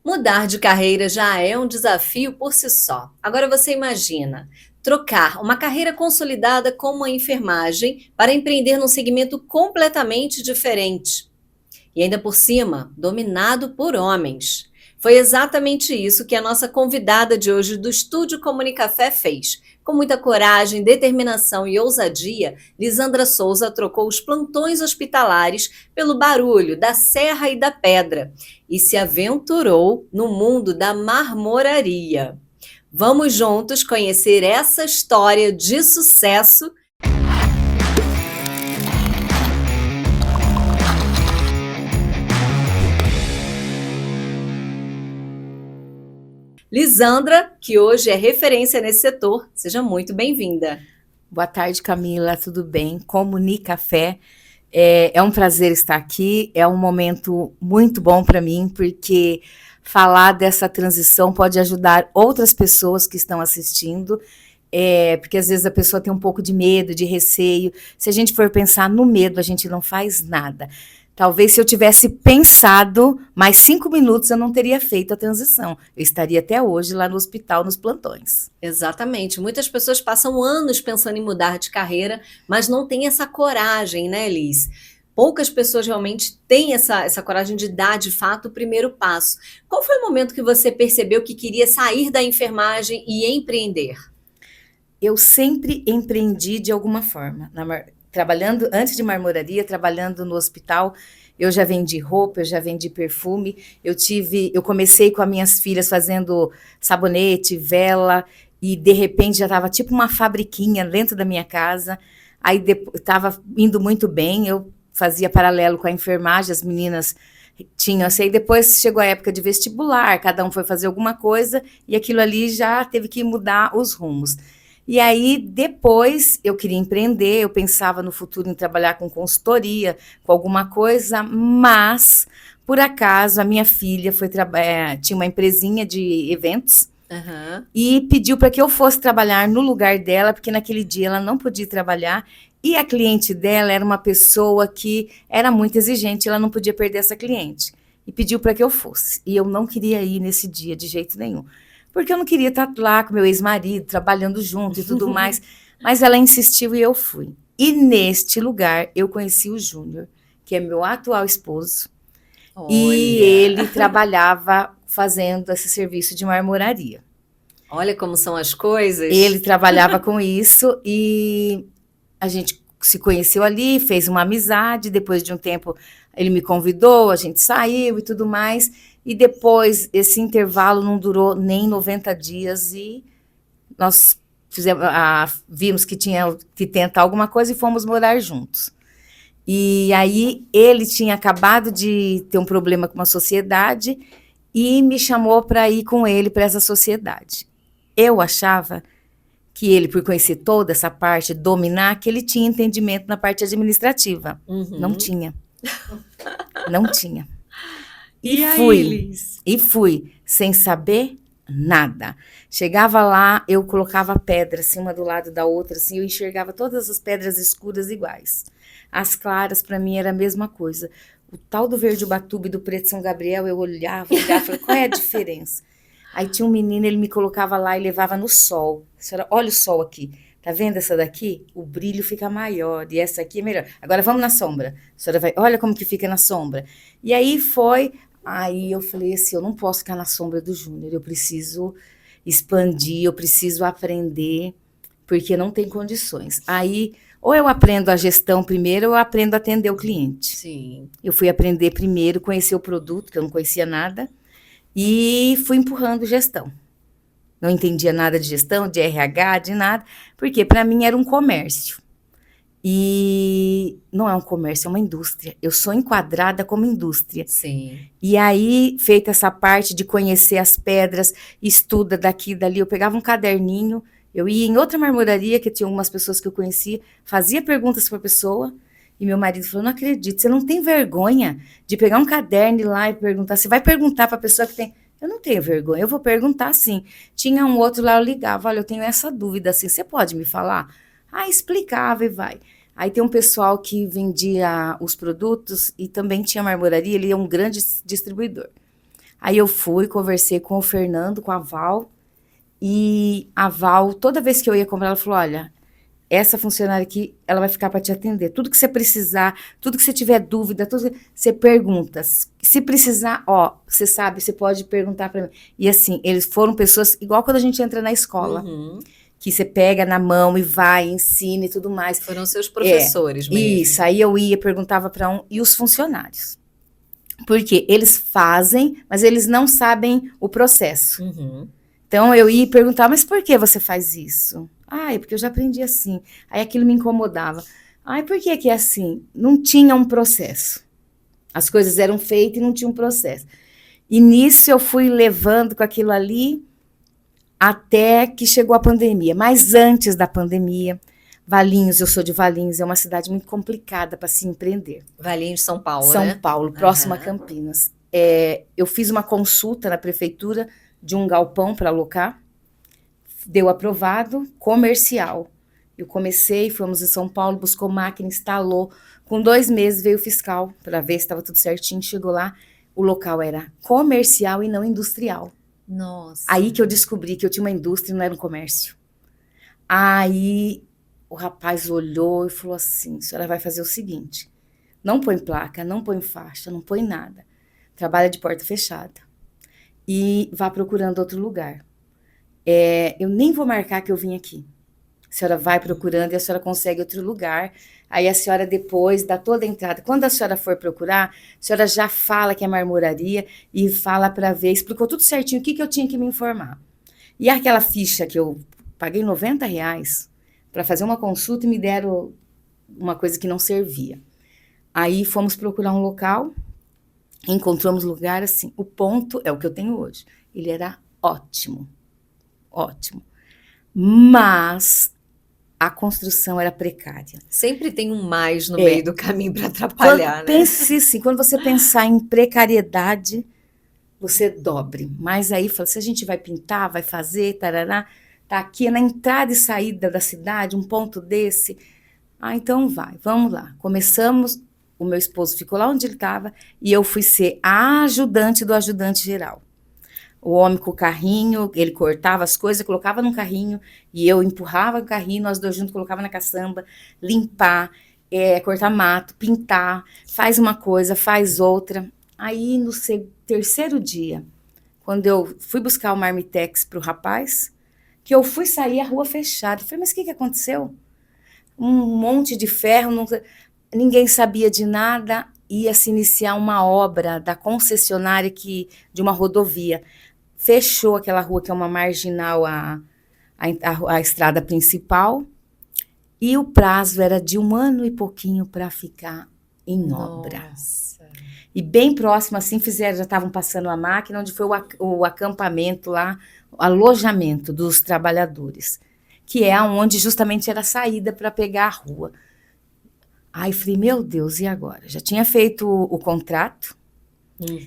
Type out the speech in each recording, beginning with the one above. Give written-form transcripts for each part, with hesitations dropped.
Mudar de carreira já é um desafio por si só. Agora você imagina trocar uma carreira consolidada como a enfermagem para empreender num segmento completamente diferente. E ainda por cima, dominado por homens. Foi exatamente isso que a nossa convidada de hoje do Estúdio Comunicafé fez. Com muita coragem, determinação e ousadia, Lisandra Souza trocou os plantões hospitalares pelo barulho da serra e da pedra e se aventurou no mundo da marmoraria. Vamos juntos conhecer essa história de sucesso. Lisandra, que hoje é referência nesse setor, seja muito bem-vinda. Boa tarde, Camila, tudo bem? Comunicafé, é um prazer estar aqui, é um momento muito bom para mim, porque falar dessa transição pode ajudar outras pessoas que estão assistindo, porque às vezes a pessoa tem um pouco de medo, de receio. Se a gente for pensar no medo, a gente não faz nada. Talvez se eu tivesse pensado mais 5 minutos, eu não teria feito a transição. Eu estaria até hoje lá no hospital, nos plantões. Exatamente. Muitas pessoas passam anos pensando em mudar de carreira, mas não têm essa coragem, né, Liz? Poucas pessoas realmente têm essa coragem de dar, de fato, o primeiro passo. Qual foi o momento que você percebeu que queria sair da enfermagem e empreender? Eu sempre empreendi de alguma forma. Trabalhando, antes de marmoraria, trabalhando no hospital, eu já vendi roupa, eu já vendi perfume. Eu comecei com as minhas filhas fazendo sabonete, vela, e de repente já estava tipo uma fabriquinha dentro da minha casa. Aí estava indo muito bem, eu fazia paralelo com a enfermagem, as meninas tinham assim, aí depois chegou a época de vestibular, cada um foi fazer alguma coisa, e aquilo ali já teve que mudar os rumos. E aí, depois, eu queria empreender, eu pensava no futuro em trabalhar com consultoria, com alguma coisa, mas, por acaso, a minha filha tinha uma empresinha de eventos Aham. e pediu para que eu fosse trabalhar no lugar dela, porque naquele dia ela não podia trabalhar, e a cliente dela era uma pessoa que era muito exigente, ela não podia perder essa cliente. E pediu para que eu fosse. E eu não queria ir nesse dia de jeito nenhum. Porque eu não queria estar lá com meu ex-marido, trabalhando junto e tudo mais. Mas ela insistiu e eu fui. E neste lugar eu conheci o Júnior, que é meu atual esposo. E Olha, ele trabalhava fazendo esse serviço de marmoraria. olha como são as coisas. Ele trabalhava com isso e a gente se conheceu ali, fez uma amizade. Depois de um tempo, ele me convidou, a gente saiu e tudo mais. E depois, esse intervalo não durou nem 90 dias e nós vimos que tinha que tentar alguma coisa e fomos morar juntos. E aí ele tinha acabado de ter um problema com uma sociedade e me chamou para ir com ele para essa sociedade. Eu achava que ele, por conhecer toda essa parte, dominar, que ele tinha entendimento na parte administrativa. Não Uhum. tinha. Não tinha. E E aí, fui, Liz? e fui, sem saber nada. Chegava lá, eu colocava pedra assim, uma do lado da outra, assim, eu enxergava todas as pedras escuras iguais. As claras, para mim, era a mesma coisa. O tal do verde Ubatuba e do preto São Gabriel, eu olhava, falei, qual é a diferença? Aí tinha um menino, ele me colocava lá e levava no sol. A senhora, olha o sol aqui. Tá vendo essa daqui? O brilho fica maior e essa aqui é melhor. Agora vamos na sombra. A senhora vai, olha como que fica na sombra. E aí foi, aí eu falei assim, eu não posso ficar na sombra do Júnior, eu preciso expandir, eu preciso aprender, porque não tem condições. Aí, ou eu aprendo a gestão primeiro, ou eu aprendo a atender o cliente. Sim. Eu fui aprender primeiro, conhecer o produto, que eu não conhecia nada, e fui empurrando gestão. Não entendia nada de gestão, de RH, de nada, porque para mim era um comércio. E não é um comércio, é uma indústria. Eu sou enquadrada como indústria. Sim. E aí, feita essa parte de conhecer as pedras, estuda daqui e dali, eu pegava um caderninho, eu ia em outra marmoraria, que tinha algumas pessoas que eu conhecia, fazia perguntas para a pessoa, e meu marido falou, não acredito, você não tem vergonha de pegar um caderno e ir lá e perguntar, você vai perguntar para a pessoa que tem... Eu não tenho vergonha, eu vou perguntar sim. Tinha um outro lá, eu ligava, olha, eu tenho essa dúvida assim, você pode me falar? Ah, explicava e vai. Aí tem um pessoal que vendia os produtos e também tinha marmoraria, ele é um grande distribuidor. Aí eu fui, conversei com o Fernando, com a Val, e a Val, toda vez que eu ia comprar, ela falou, olha, essa funcionária aqui, ela vai ficar para te atender. Tudo que você precisar, tudo que você tiver dúvida, tudo que você pergunta. Se precisar, ó, você sabe, você pode perguntar para mim. E assim, eles foram pessoas, igual quando a gente entra na escola, que você pega na mão e vai, ensina e tudo mais. Foram seus professores mesmo. Isso, aí eu ia, perguntava para um, e os funcionários. Porque eles fazem, mas eles não sabem o processo. Então eu ia perguntar, mas por que você faz isso? Ah, é porque eu já aprendi assim. Aí aquilo me incomodava. Ai, por que é assim? Não tinha um processo. As coisas eram feitas e não tinha um processo. E nisso eu fui levando com aquilo ali até que chegou a pandemia. Mas antes da pandemia, Valinhos, eu sou de Valinhos, é uma cidade muito complicada para se empreender. Valinhos, São Paulo, São né? Paulo, próximo a Campinas. Eu fiz uma consulta na prefeitura de um galpão para alocar. Deu aprovado, comercial. Eu comecei, fomos em São Paulo, buscou máquina, instalou. Com 2 meses veio o fiscal para ver se estava tudo certinho. Chegou lá, o local era comercial e não industrial. Nossa. Aí que eu descobri que eu tinha uma indústria e não era um comércio. Aí o rapaz olhou e falou assim, a senhora vai fazer o seguinte, não põe placa, não põe faixa, não põe nada. Trabalha de porta fechada. E vá procurando outro lugar. Eu nem vou marcar que eu vim aqui. A senhora vai procurando e a senhora consegue outro lugar. Aí a senhora depois dá toda a entrada. Quando a senhora for procurar, a senhora já fala que é marmoraria e fala para ver, explicou tudo certinho o que eu tinha que me informar. E aquela ficha que eu paguei R$90 para fazer uma consulta e me deram uma coisa que não servia. Aí fomos procurar um local, encontramos lugar assim. O ponto é o que eu tenho hoje. Ele era ótimo. Ótimo. Mas a construção era precária. Sempre tem um mais no meio do caminho para atrapalhar, né? Pense assim, quando você pensar em precariedade, você dobre. Mas aí, fala, se a gente vai pintar, vai fazer, tarará, tá aqui na entrada e saída da cidade, um ponto desse. Ah, então vai, vamos lá. Começamos, o meu esposo ficou lá onde ele estava e eu fui ser a ajudante do ajudante geral. O homem com o carrinho, ele cortava as coisas, colocava num carrinho, e eu empurrava o carrinho, nós dois juntos colocava na caçamba, limpar, cortar mato, pintar, faz uma coisa, faz outra. Aí, no terceiro dia, quando eu fui buscar o marmitex para o rapaz, que eu fui sair, a rua fechada. Eu falei, mas o que aconteceu? Um monte de ferro, ninguém sabia de nada, ia se iniciar uma obra da concessionária de uma rodovia. Fechou aquela rua que é uma marginal à estrada principal, e o prazo era de 1 ano e pouquinho para ficar em obra. E bem próximo assim já estavam passando a máquina, onde foi o acampamento lá, o alojamento dos trabalhadores, que é onde justamente era a saída para pegar a rua. Aí falei, meu Deus, e agora? Já tinha feito o contrato,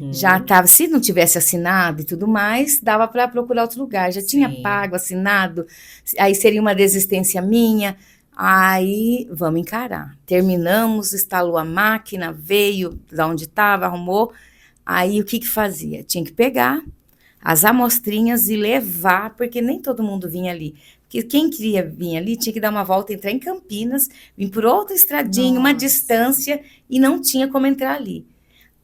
já estava, se não tivesse assinado e tudo mais, dava para procurar outro lugar. Já tinha pago, assinado, aí seria uma desistência minha. Aí, vamos encarar. Terminamos, instalou a máquina, veio da onde estava, arrumou. Aí, o que fazia? Tinha que pegar as amostrinhas e levar, porque nem todo mundo vinha ali. Porque quem queria vir ali tinha que dar uma volta, entrar em Campinas, vir por outra estradinha, uma distância, e não tinha como entrar ali.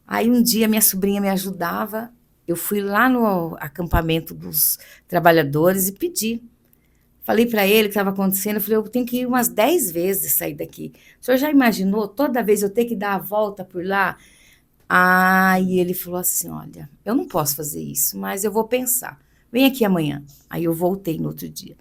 Aí um dia minha sobrinha me ajudava, eu fui lá no acampamento dos trabalhadores e pedi. Falei para ele o que estava acontecendo, eu falei, eu tenho que ir umas 10 vezes sair daqui. O senhor já imaginou toda vez eu ter que dar a volta por lá? Aí ele falou assim, olha, eu não posso fazer isso, mas eu vou pensar. Vem aqui amanhã. Aí eu voltei no outro dia.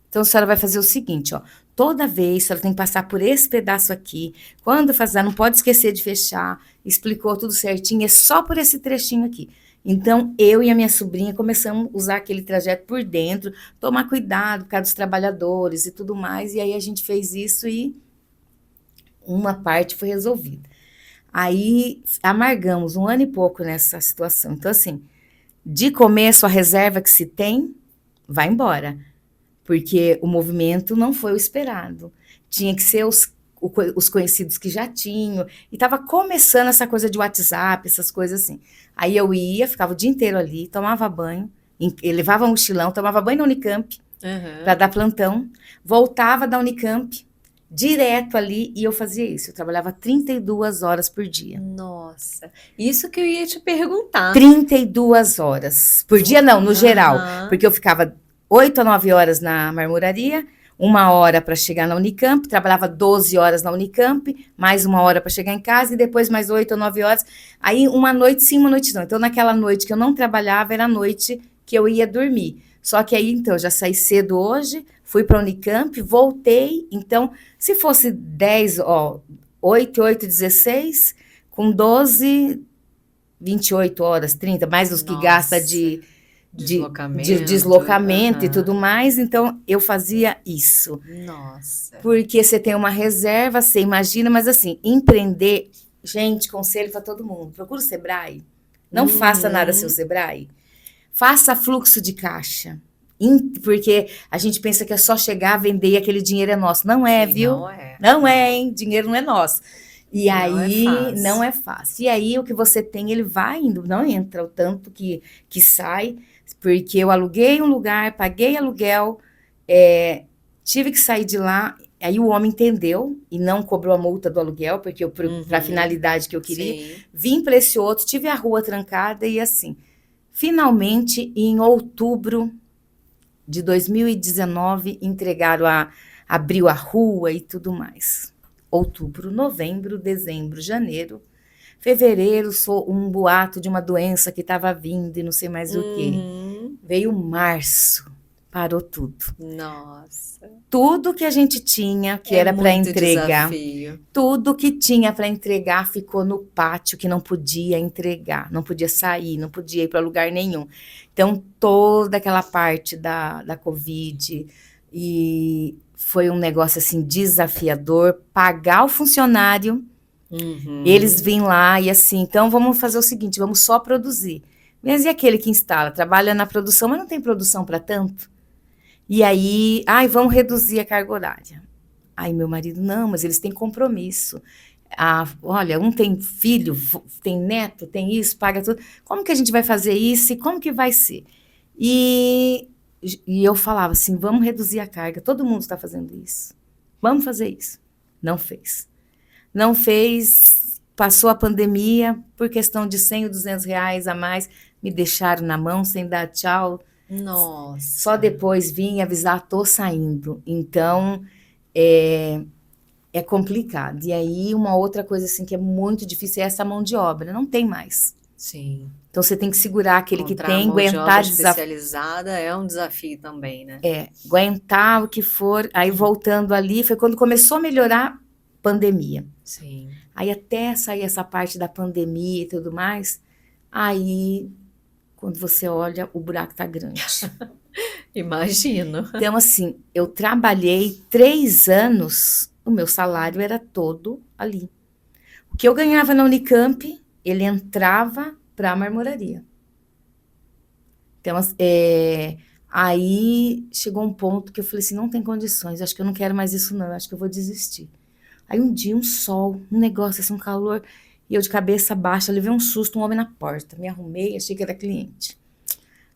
Então a senhora vai fazer o seguinte, ó, toda vez a senhora tem que passar por esse pedaço aqui. Quando fazer, não pode esquecer de fechar. Explicou tudo certinho, é só por esse trechinho aqui. Então, eu e a minha sobrinha começamos a usar aquele trajeto por dentro, tomar cuidado por causa dos trabalhadores e tudo mais, e aí a gente fez isso e uma parte foi resolvida. Aí, amargamos 1 ano e pouco nessa situação. Então, assim, de começo, a reserva que se tem, vai embora, porque o movimento não foi o esperado. Tinha que ser os conhecidos que já tinham, e estava começando essa coisa de WhatsApp, essas coisas assim. Aí eu ia, ficava o dia inteiro ali, tomava banho, levava um mochilão, tomava banho na Unicamp, para dar plantão, voltava da Unicamp, direto ali, e eu fazia isso. Eu trabalhava 32 horas por dia. Nossa, isso que eu ia te perguntar. 32 horas por dia, não, no geral. Porque eu ficava 8 a 9 horas na marmoraria, 1 hora para chegar na Unicamp, trabalhava 12 horas na Unicamp, mais 1 hora para chegar em casa, e depois mais 8 ou 9 horas. Aí uma noite sim, uma noite não. Então naquela noite que eu não trabalhava, era a noite que eu ia dormir. Só que aí, então, eu já saí cedo hoje, fui para a Unicamp, voltei. Então, se fosse 10, 8, 8, 16, com 12, 28 horas, 30, mais os que gasta de deslocamento e tudo mais. Então, eu fazia isso. Nossa. Porque você tem uma reserva, você imagina, mas assim, empreender, gente, conselho para todo mundo. Procura o Sebrae. Não faça nada sem o Sebrae. Faça fluxo de caixa. Porque a gente pensa que é só chegar, vender e aquele dinheiro é nosso. Não é, Sim, viu? não é. Não é, hein? Dinheiro não é nosso. E Não aí, é fácil. não é fácil. E aí, o que você tem, ele vai indo. Não entra o tanto que sai. Porque eu aluguei um lugar, paguei aluguel, tive que sair de lá. Aí o homem entendeu e não cobrou a multa do aluguel, porque para a finalidade que eu queria. Sim. Vim para esse outro, tive a rua trancada e assim... Finalmente, em outubro de 2019, abriu a rua e tudo mais. Outubro, novembro, dezembro, janeiro, fevereiro, um boato de uma doença que estava vindo e não sei mais o quê. Veio março, parou tudo. Nossa. Tudo que a gente tinha, que era para entregar, desafio. tudo que tinha para entregar ficou no pátio, que não podia entregar, não podia sair, não podia ir para lugar nenhum. Então, toda aquela parte da Covid, e foi um negócio assim desafiador, pagar o funcionário, eles vêm lá e assim, então vamos fazer o seguinte, vamos só produzir. Mas e aquele que instala, trabalha na produção, mas não tem produção para tanto? E aí, vamos reduzir a carga horária. Aí meu marido, não, mas eles têm compromisso. Olha, um tem filho, tem neto, tem isso, paga tudo. Como que a gente vai fazer isso e como que vai ser? E eu falava assim, vamos reduzir a carga, todo mundo está fazendo isso. Vamos fazer isso. Não fez. Não fez, passou a pandemia, por questão de 100 ou 200 reais a mais, me deixaram na mão sem dar tchau. Nossa. Só depois vim avisar, tô saindo. Então, é complicado. E aí, uma outra coisa assim que é muito difícil é essa mão de obra. Não tem mais. Sim. Então, você tem que segurar aquele que tem, Mão de aguentar obra especializada é um desafio também, né? Aguentar o que for. Aí, voltando ali, foi quando começou a melhorar a pandemia. Sim. Aí, até sair essa parte da pandemia e tudo mais, aí... Quando você olha, o buraco tá grande. Imagino. Então, assim, eu trabalhei 3 anos, o meu salário era todo ali. O que eu ganhava na Unicamp, ele entrava para a marmoraria. Então, aí chegou um ponto que eu falei assim, não tem condições, acho que eu não quero mais isso não, acho que eu vou desistir. Aí um dia, um sol, um negócio assim, um calor... E eu de cabeça baixa, levei um susto, um homem na porta. Me arrumei, achei que era cliente.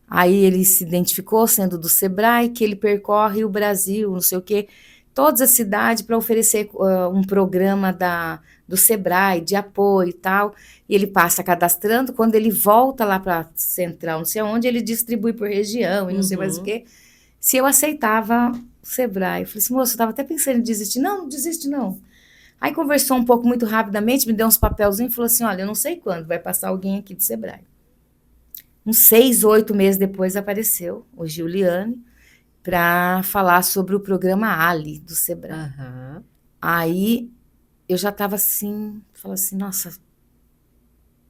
Aí ele se identificou sendo do Sebrae, que ele percorre o Brasil, não sei o quê, todas as cidades para oferecer um programa do Sebrae, de apoio e tal. E ele passa cadastrando, quando ele volta lá para Central, não sei onde, ele distribui por região e não sei mais o quê. Se eu aceitava o Sebrae. Eu falei assim, moço, eu estava até pensando em desistir. Não, não desiste não. Aí conversou um pouco muito rapidamente, me deu uns papelzinhos e falou assim, olha, eu não sei quando vai passar alguém aqui do Sebrae. Uns 6, 8 meses depois apareceu o Giuliani para falar sobre o programa Ali do Sebrae. Aí eu já estava assim, falei assim, nossa,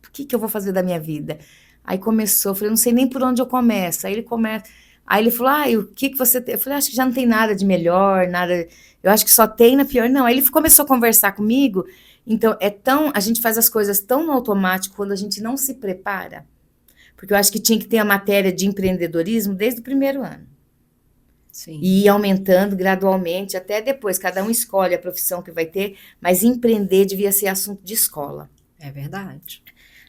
o que eu vou fazer da minha vida? Aí começou, eu falei, não sei nem por onde eu começo. Aí ele começa... Aí ele falou, o que você tem? Eu falei, acho que já não tem nada de melhor, nada... Eu acho que só tem na pior. Não, aí ele começou a conversar comigo. Então, a gente faz as coisas tão no automático quando a gente não se prepara. Porque eu acho que tinha que ter a matéria de empreendedorismo desde o primeiro ano. Sim, E ir aumentando gradualmente, até depois, cada um escolhe a profissão que vai ter, mas empreender devia ser assunto de escola. é verdade.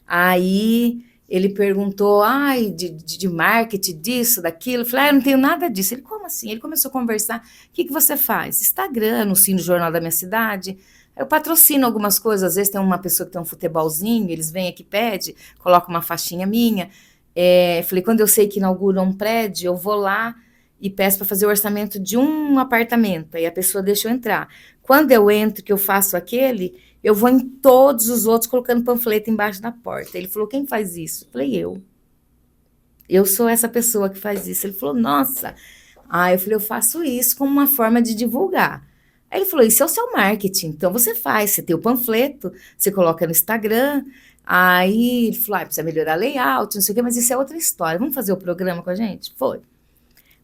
Aí ele perguntou, ai, de marketing, disso, daquilo. Eu falei, eu não tenho nada disso. Ele, como assim? Ele começou a conversar, o que você faz? Instagram, anuncio no jornal da minha cidade. Eu patrocino algumas coisas, às vezes tem uma pessoa que tem um futebolzinho, eles vêm aqui, pede, coloca uma faixinha minha. Falei, quando eu sei que inaugura um prédio, eu vou lá e peço para fazer o orçamento de um apartamento, aí a pessoa deixa eu entrar. Quando eu entro, que eu faço aquele, eu vou em todos os outros colocando panfleto embaixo da porta. Ele falou, quem faz isso? Eu falei, eu. Eu sou essa pessoa que faz isso. Ele falou, nossa. Eu falei, eu faço isso como uma forma de divulgar. Aí ele falou, isso é o seu marketing, então você faz, você tem o panfleto, você coloca no Instagram. Aí ele falou, precisa melhorar layout, não sei o quê, mas isso é outra história. Vamos fazer o programa com a gente? Foi.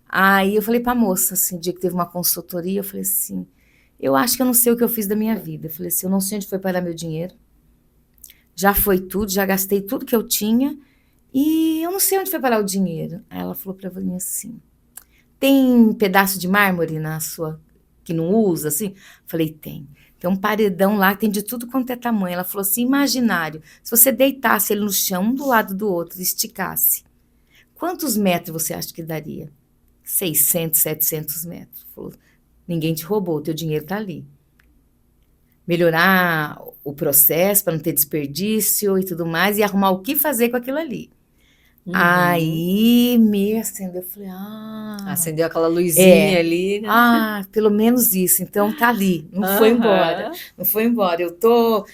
Aí eu falei pra moça, assim, o dia que teve uma consultoria, eu falei assim, eu acho que eu não sei o que eu fiz da minha vida. Eu falei assim, eu não sei onde foi parar meu dinheiro. Já foi tudo, já gastei tudo que eu tinha e eu não sei onde foi parar o dinheiro. Aí ela falou pra mim assim, tem pedaço de mármore na sua, que não usa, assim? Falei, tem. Tem um paredão lá, tem de tudo quanto é tamanho. Ela falou assim, imaginário, se você deitasse ele no chão, um do lado do outro, e esticasse, quantos metros você acha que daria? 600, 700 metros. Falou, ninguém te roubou, o teu dinheiro tá ali. Melhorar o processo para não ter desperdício e tudo mais, e arrumar o que fazer com aquilo ali. Uhum. Aí me acendeu, eu falei, Acendeu aquela luzinha ali, né? pelo menos isso, então tá ali, não foi embora, não foi embora, eu tô...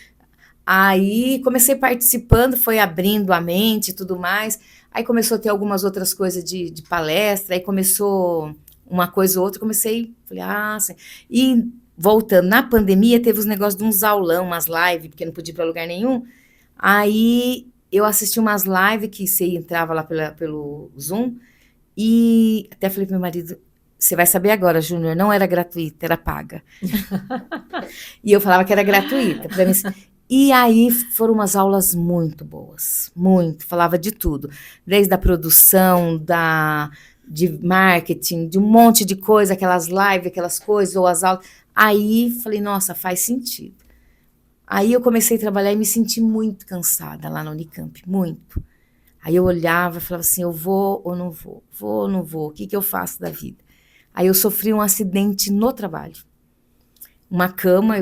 Aí comecei participando, foi abrindo a mente e tudo mais, aí começou a ter algumas outras coisas de palestra, aí começou uma coisa ou outra, comecei, falei, assim. E voltando, na pandemia teve os negócios de uns aulão, umas lives, porque não podia ir para lugar nenhum, aí eu assisti umas lives que você entrava lá pelo Zoom, e até falei pro meu marido, você vai saber agora, Júnior, não era gratuita, era paga. E eu falava que era gratuita, para mim. E aí foram umas aulas muito boas, muito, falava de tudo, desde a produção, de marketing, de um monte de coisa, aquelas lives, aquelas coisas, ou as aulas. Aí falei, nossa, faz sentido. Aí eu comecei a trabalhar e me senti muito cansada lá na Unicamp, muito. Aí eu olhava e falava assim, eu vou ou não vou? Vou ou não vou? O que eu faço da vida? Aí eu sofri um acidente no trabalho. Uma cama,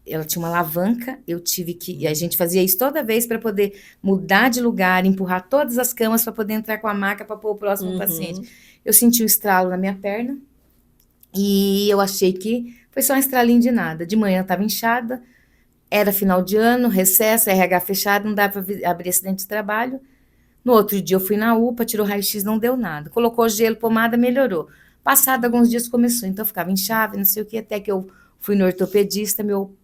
ela tinha uma alavanca, e a gente fazia isso toda vez para poder mudar de lugar, empurrar todas as camas para poder entrar com a maca para pôr o próximo paciente. Eu senti um estralo na minha perna e eu achei que foi só um estralinho de nada. De manhã eu estava inchada, era final de ano, recesso, RH fechado, não dava para abrir acidente de trabalho. No outro dia eu fui na UPA, tirou raio-x, não deu nada. Colocou gelo, pomada, melhorou. Passado alguns dias começou, então eu ficava inchada, não sei o que, até que eu fui no ortopedista, meu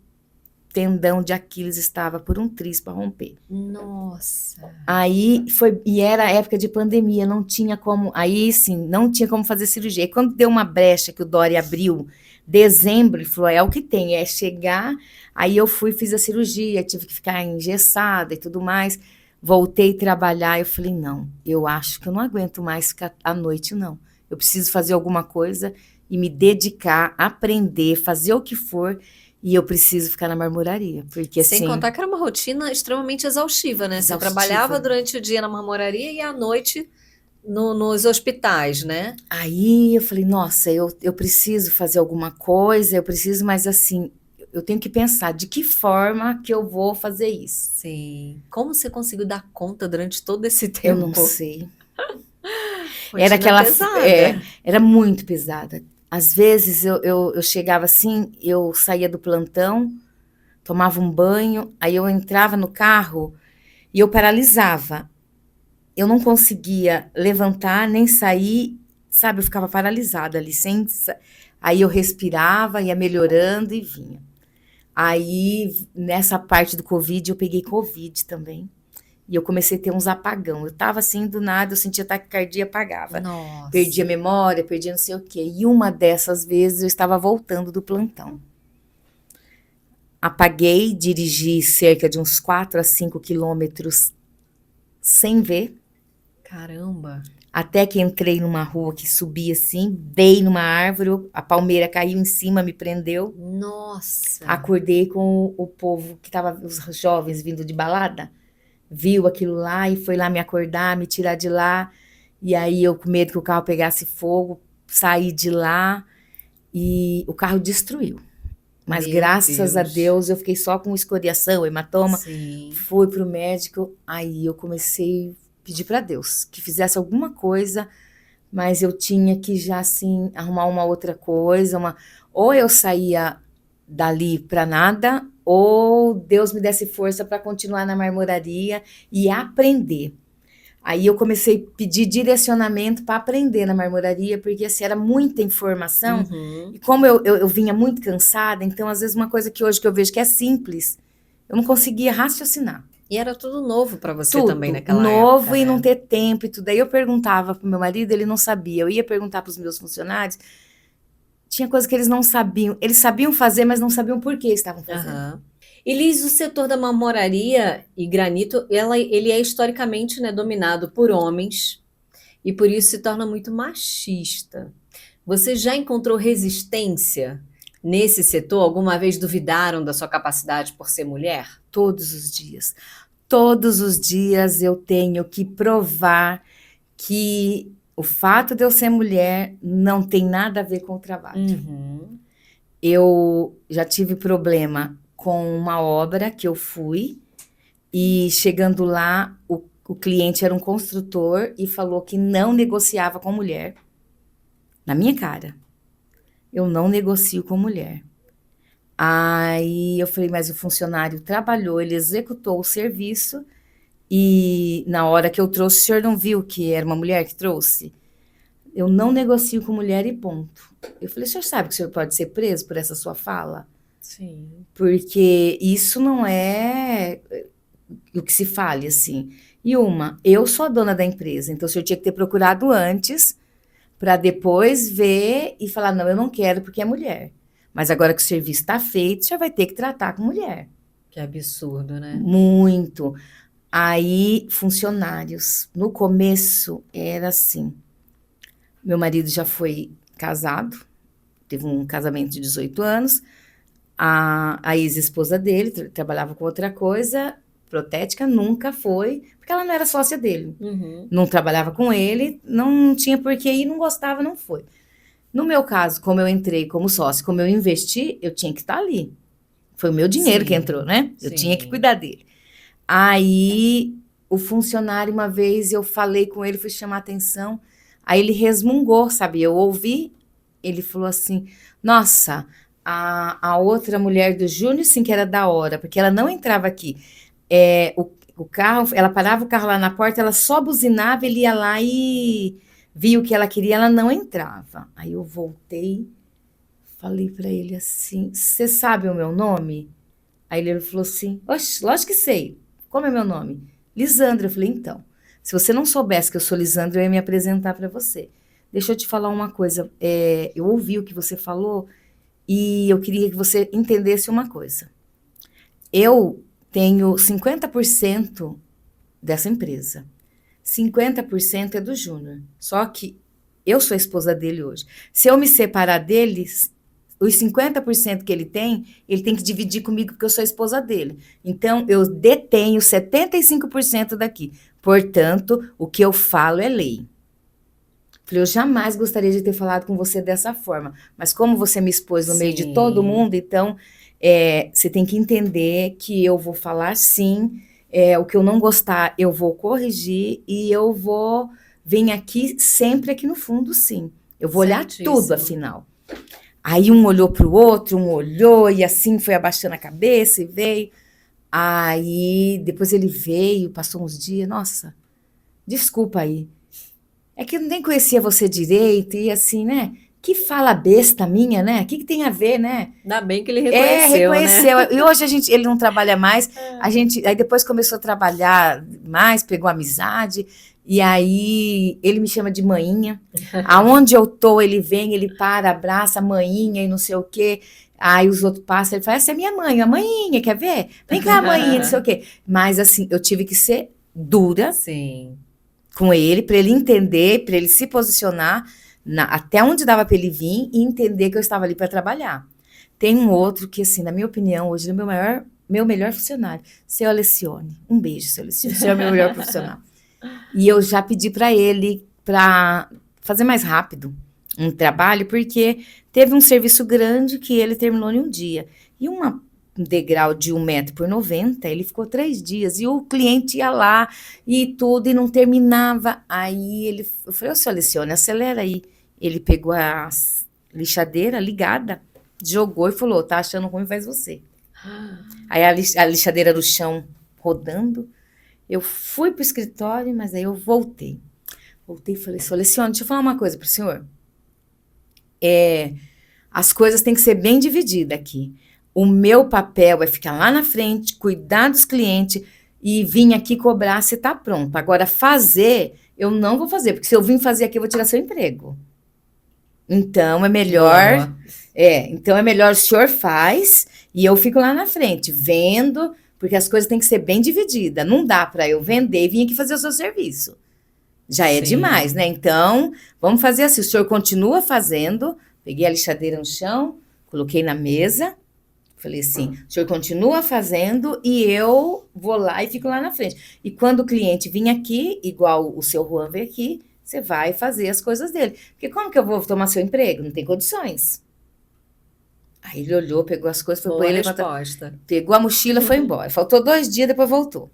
tendão de Aquiles estava por um tris para romper. Nossa. Aí e era época de pandemia, não tinha como, aí sim, não tinha como fazer cirurgia. E quando deu uma brecha que o Dória abriu, dezembro, ele falou, é o que tem, é chegar. Aí eu fiz a cirurgia, tive que ficar engessada e tudo mais. Voltei a trabalhar, eu falei, não, eu acho que eu não aguento mais ficar à noite, não. Eu preciso fazer alguma coisa e me dedicar, aprender, fazer o que for, e eu preciso ficar na marmoraria, porque Sem assim... contar que era uma rotina extremamente exaustiva, né? Exaustiva. Você trabalhava durante o dia na marmoraria e à noite nos hospitais, né? Aí eu falei, nossa, eu preciso fazer alguma coisa, eu preciso, mas assim, eu tenho que pensar de que forma que eu vou fazer isso. Sim. Como você conseguiu dar conta durante todo esse tempo? Eu não sei. Rotina pesada. Era muito pesada. Às vezes eu chegava assim, eu saía do plantão, tomava um banho, aí eu entrava no carro e eu paralisava. Eu não conseguia levantar nem sair, sabe? Eu ficava paralisada ali, aí eu respirava, ia melhorando e vinha. Aí, nessa parte do Covid, eu peguei Covid também. E eu comecei a ter uns apagão. Eu tava assim, do nada, eu sentia taquicardia, apagava. Nossa. Perdia a memória, perdia não sei o quê. E uma dessas vezes eu estava voltando do plantão. Apaguei, dirigi cerca de uns 4 a 5 quilômetros sem ver. Caramba. Até que entrei numa rua que subia assim, dei numa árvore, a palmeira caiu em cima, me prendeu. Nossa. Acordei com o povo que tava, os jovens vindo de balada, viu aquilo lá e foi lá me acordar, me tirar de lá. E aí eu com medo que o carro pegasse fogo, saí de lá e o carro destruiu. Mas Meu graças a Deus. Deus eu fiquei só com escoriação, hematoma. Sim. Fui pro médico, aí eu comecei a pedir para Deus que fizesse alguma coisa, mas eu tinha que já assim arrumar uma outra coisa, ou eu saía dali para nada, ou Deus me desse força para continuar na marmoraria e aprender. Aí eu comecei a pedir direcionamento para aprender na marmoraria, porque assim, era muita informação, Uhum. e como eu vinha muito cansada, então às vezes uma coisa que hoje que eu vejo que é simples, eu não conseguia raciocinar. E era tudo novo para você também Tudo naquela novo época, e né? não ter tempo e tudo. Aí eu perguntava pro meu marido, ele não sabia. Eu ia perguntar para os meus funcionários, tinha coisa que eles não sabiam. Eles sabiam fazer, mas não sabiam por que estavam fazendo. Aham. E Liz, o setor da marmoraria e granito, ele é historicamente, né, dominado por homens e por isso se torna muito machista. Você já encontrou resistência nesse setor? Alguma vez duvidaram da sua capacidade por ser mulher? Todos os dias. Todos os dias eu tenho que provar que o fato de eu ser mulher não tem nada a ver com o trabalho. Uhum. Eu já tive problema com uma obra que eu fui e chegando lá, o cliente era um construtor e falou que não negociava com mulher. Na minha cara. Eu não negocio com mulher. Aí eu falei, mas o funcionário trabalhou, ele executou o serviço e na hora que eu trouxe, o senhor não viu que era uma mulher que trouxe? Eu não negocio com mulher e ponto. Eu falei, o senhor sabe que o senhor pode ser preso por essa sua fala? Sim. Porque isso não é o que se fale, assim. E eu sou a dona da empresa, então o senhor tinha que ter procurado antes para depois ver e falar, não, eu não quero porque é mulher. Mas agora que o serviço está feito, o senhor vai ter que tratar com mulher. Que absurdo, né? Muito. Aí, funcionários. No começo, era assim. Meu marido já foi casado, teve um casamento de 18 anos. A ex-esposa dele trabalhava com outra coisa, protética, nunca foi, porque ela não era sócia dele. Uhum. Não trabalhava com ele, não tinha por que ir, não gostava, não foi. No meu caso, como eu entrei como sócio, como eu investi, eu tinha que estar ali. Foi o meu dinheiro que Sim, entrou, né? Eu tinha que sim. cuidar dele. Aí, o funcionário, uma vez, eu falei com ele, fui chamar atenção, aí ele resmungou, sabe? Eu ouvi, ele falou assim, nossa, a outra mulher do Júnior, sim, que era da hora, porque ela não entrava aqui. O carro, ela parava o carro lá na porta, ela só buzinava, ele ia lá e via o que ela queria, ela não entrava. Aí eu voltei, falei para ele assim, você sabe o meu nome? Aí ele falou assim, oxe, lógico que sei. Como é meu nome? Lisandra. Eu falei, então, se você não soubesse que eu sou Lisandra, eu ia me apresentar para você. Deixa eu te falar uma coisa. Eu ouvi o que você falou e eu queria que você entendesse uma coisa. Eu tenho 50% dessa empresa. 50% é do Júnior. Só que eu sou a esposa dele hoje. Se eu me separar deles, os 50% que ele tem que dividir comigo porque eu sou a esposa dele. Então, eu detenho 75% daqui. Portanto, o que eu falo é lei. Falei, eu jamais gostaria de ter falado com você dessa forma. Mas como você me expôs no meio de todo Sim. mundo, então, você tem que entender que eu vou falar sim. O que eu não gostar, eu vou corrigir e eu vou vir aqui, sempre aqui no fundo, sim. Eu vou olhar tudo, Certíssimo. afinal. Aí um olhou para o outro, um olhou e assim foi abaixando a cabeça e veio. Aí depois ele veio, passou uns dias, nossa, desculpa aí. É que eu nem conhecia você direito e assim, né? Que fala besta minha, né? O que tem a ver, né? Ainda bem que ele reconheceu, né? Reconheceu. E hoje ele não trabalha mais. Aí depois começou a trabalhar mais, pegou amizade. E aí ele me chama de maninha. Aonde eu tô, ele vem, ele para, abraça a maninha e não sei o quê. Aí os outros passam, ele fala, essa é minha mãe, a maninha, quer ver? Vem cá, maninha, não sei o quê. Mas assim, eu tive que ser dura Sim. com ele, para ele entender, para ele se posicionar até onde dava para ele vir e entender que eu estava ali para trabalhar. Tem um outro que, assim, na minha opinião, hoje é meu melhor funcionário, seu Alessione. Um beijo, seu Alessione. Você é o meu melhor profissional. E eu já pedi para ele para fazer mais rápido um trabalho, porque teve um serviço grande que ele terminou em um dia. E um degrau de 1,90 m, ele ficou 3 dias. E o cliente ia lá e tudo, e não terminava. Aí eu falei, ô, seu Alessione, acelera aí. Ele pegou a lixadeira ligada, jogou e falou, tá achando ruim, faz você. Aí a lixadeira no chão rodando. Eu fui pro escritório, mas aí eu voltei. Voltei e falei, seu Alessione, deixa eu falar uma coisa pro senhor. As coisas têm que ser bem divididas aqui. O meu papel é ficar lá na frente, cuidar dos clientes e vir aqui cobrar se tá pronto. Agora, fazer, eu não vou fazer, porque se eu vim fazer aqui, eu vou tirar seu emprego. Então, é melhor... então é melhor o senhor faz e eu fico lá na frente, vendo, porque as coisas têm que ser bem divididas. Não dá para eu vender e vir aqui fazer o seu serviço. Já é demais, né? Então, vamos fazer assim. O senhor continua fazendo. Peguei a lixadeira no chão, coloquei na mesa. Falei assim, o senhor continua fazendo e eu vou lá e fico lá na frente. E quando o cliente vir aqui, igual o seu Juan veio aqui, você vai fazer as coisas dele. Porque como que eu vou tomar seu emprego? Não tem condições. Aí ele olhou, pegou as coisas, foi para ele levantar, pegou a mochila, foi embora. Faltou 2 dias, depois voltou.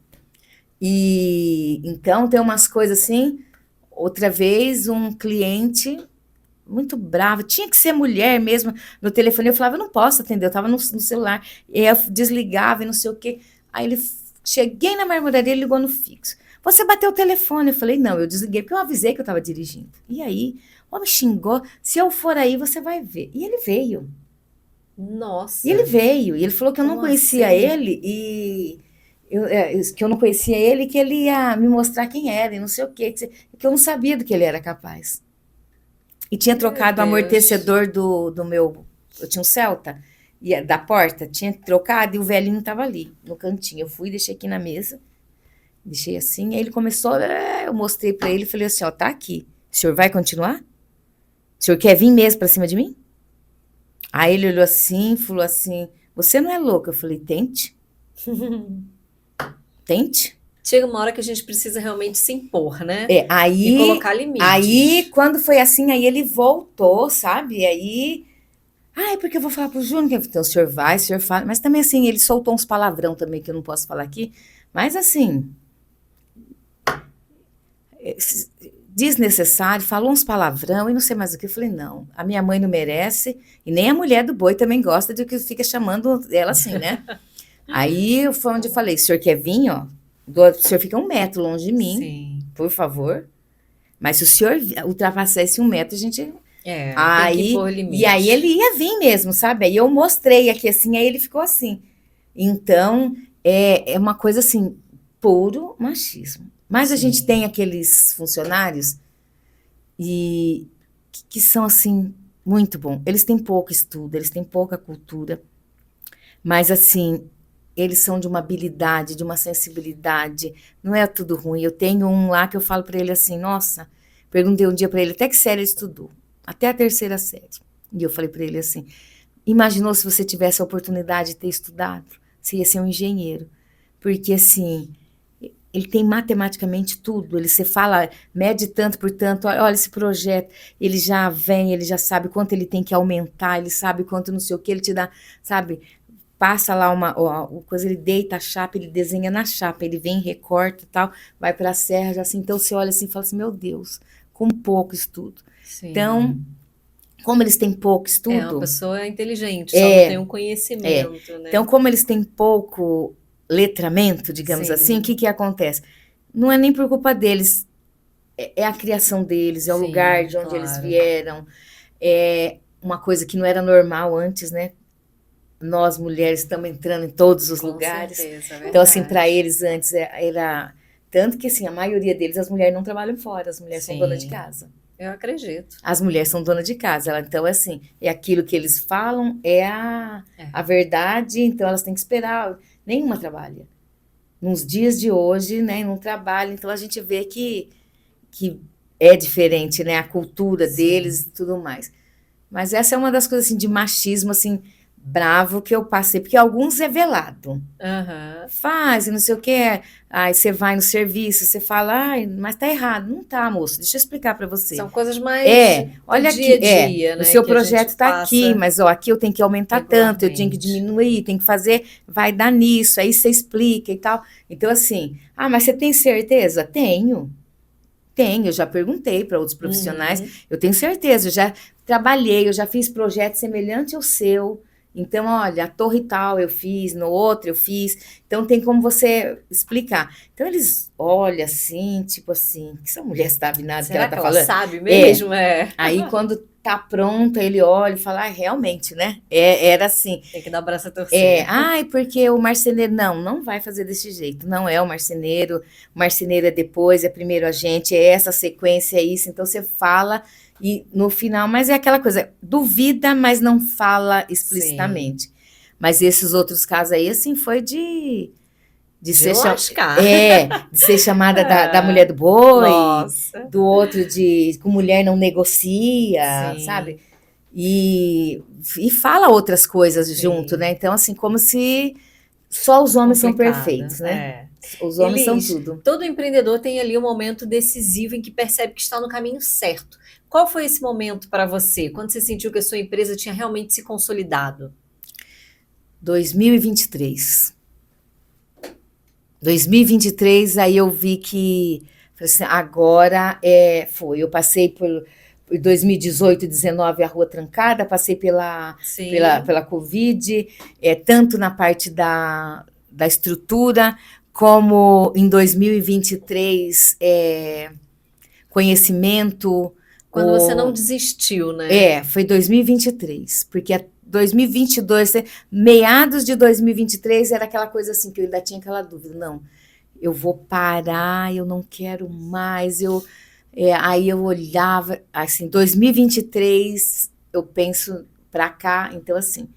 E então tem umas coisas assim. Outra vez, um cliente muito bravo, tinha que ser mulher mesmo, no telefone. Eu falava, eu não posso atender, eu estava no celular. E eu desligava e não sei o quê. Aí cheguei na marmoraria, ele ligou no fixo. Você bateu o telefone? Eu falei, não, eu desliguei, porque eu avisei que eu estava dirigindo. E aí, o homem xingou, se eu for aí, você vai ver. E ele veio. Nossa. E ele veio, e ele falou que eu não conhecia ele, e que eu não conhecia ele, que ele ia me mostrar quem era, e não sei o quê, que eu não sabia do que ele era capaz. E tinha trocado o amortecedor do meu... Eu tinha um Celta, e da porta, tinha trocado, e o velhinho estava ali, no cantinho. Eu fui, deixei aqui na mesa, deixei assim, aí ele começou, eu mostrei para ele, falei assim, ó, tá aqui, o senhor vai continuar? O senhor quer vir mesmo para cima de mim? Aí ele olhou assim, falou assim, você não é louca? Eu falei, tente. Tente. Chega uma hora que a gente precisa realmente se impor, né? E colocar limites. Aí, quando foi assim, aí ele voltou, sabe? E aí, porque eu vou falar pro Júnior, então o senhor vai, o senhor fala. Mas também assim, ele soltou uns palavrão também, que eu não posso falar aqui. Mas assim, desnecessário, falou uns palavrão e não sei mais o que. Eu falei, não, a minha mãe não merece, e nem a mulher do boi também gosta de que fica chamando ela assim, né? Aí foi onde eu falei, o senhor quer vir, ó, o senhor fica 1 metro longe de mim, Sim. Por favor. Mas se o senhor ultrapassar esse 1 metro, a gente... tem que pôr limite. E aí ele ia vir mesmo, sabe? Aí eu mostrei aqui assim, aí ele ficou assim. Então, é uma coisa assim, puro machismo. Mas a gente tem aqueles funcionários que são, assim, muito bom. Eles têm pouco estudo, eles têm pouca cultura. Mas, assim, eles são de uma habilidade, de uma sensibilidade. Não é tudo ruim. Eu tenho um lá que eu falo para ele assim, nossa, perguntei um dia para ele, até que série ele estudou? Até a 3ª série. E eu falei para ele assim, imaginou se você tivesse a oportunidade de ter estudado? Você ia ser um engenheiro. Porque, assim... Ele tem matematicamente tudo, você fala, mede tanto por tanto, olha esse projeto, ele já vem, ele já sabe quanto ele tem que aumentar, ele sabe quanto não sei o que, ele te dá, sabe, passa lá uma coisa, ele deita a chapa, ele desenha na chapa, ele vem, recorta e tal, vai para a serra, já assim, então você olha assim e fala assim, meu Deus, com pouco estudo. Sim. Então, como eles têm pouco estudo... É uma pessoa inteligente, só não tem um conhecimento, né? Então, como eles têm pouco... letramento, digamos assim, o que acontece? Não é nem por culpa deles, é a criação deles, é o lugar de onde eles vieram, é uma coisa que não era normal antes, né? Nós, mulheres, estamos entrando em todos os lugares. Certeza, então, assim, para eles antes era... Tanto que, assim, a maioria deles, as mulheres não trabalham fora, as mulheres são donas de casa. Eu acredito. As mulheres são donas de casa, então, assim, é aquilo que eles falam, é a verdade, então elas têm que esperar... Nenhuma trabalha. Nos dias de hoje, né, não trabalha. Então, a gente vê que que é diferente, né? A cultura Sim. deles e tudo mais. Mas essa é uma das coisas assim, de machismo assim, bravo que eu passei, porque alguns é velado. Aham. Faz e não sei o que. Aí você vai no serviço, você fala, ai, mas tá errado. Não tá, moço, deixa eu explicar para você. São coisas mais do Olha dia a aqui, dia, o né, seu que a gente projeto está aqui, passa mas ó, aqui eu tenho que aumentar tanto, eu tenho que regularmente. diminuir, tem que fazer, vai dar nisso, aí você explica e tal. Então, assim, mas você tem certeza? Tenho. Tenho, eu já perguntei para outros profissionais, Uhum. eu tenho certeza, eu já trabalhei, eu já fiz projeto semelhante ao seu. Então, olha, a torre tal eu fiz, no outro eu fiz. Então, tem como você explicar. Então, eles olham assim, tipo assim, que essa mulher sabe nada do que ela Será que tá ela falando? sabe É. mesmo? É. Aí, quando tá pronto, ele olha e fala, realmente, né? Era assim. Tem que dar o braço a torcer. Porque o marceneiro, não vai fazer desse jeito, não é o marceneiro é depois, é primeiro a gente, é essa sequência, é isso, então você fala e no final, mas é aquela coisa, duvida, mas não fala Sim. explicitamente. Mas esses outros casos aí, assim, foi de De ser, lascar. de ser chamada da mulher É. do boi, Nossa. do outro de com mulher não negocia, sabe? Sim, E fala outras coisas junto, né? sim. Então, assim, como se só os homens são Complicado. perfeitos, né? É. Os homens são Elis, tudo. todo empreendedor tem ali um momento decisivo em que percebe que está no caminho certo. Qual foi esse momento para você, quando você sentiu que a sua empresa tinha realmente se consolidado? 2023. 2023, aí eu vi que falei assim, agora foi. Eu passei por 2018, 19 a rua trancada, passei Sim. pela Covid, tanto na parte da estrutura, como em 2023, conhecimento, Quando você o, não desistiu, né? foi 2023, porque 2022, meados de 2023 era aquela coisa assim que eu ainda tinha aquela dúvida, não, eu vou parar, eu não quero mais, aí eu olhava, assim, 2023 eu penso para cá, então assim,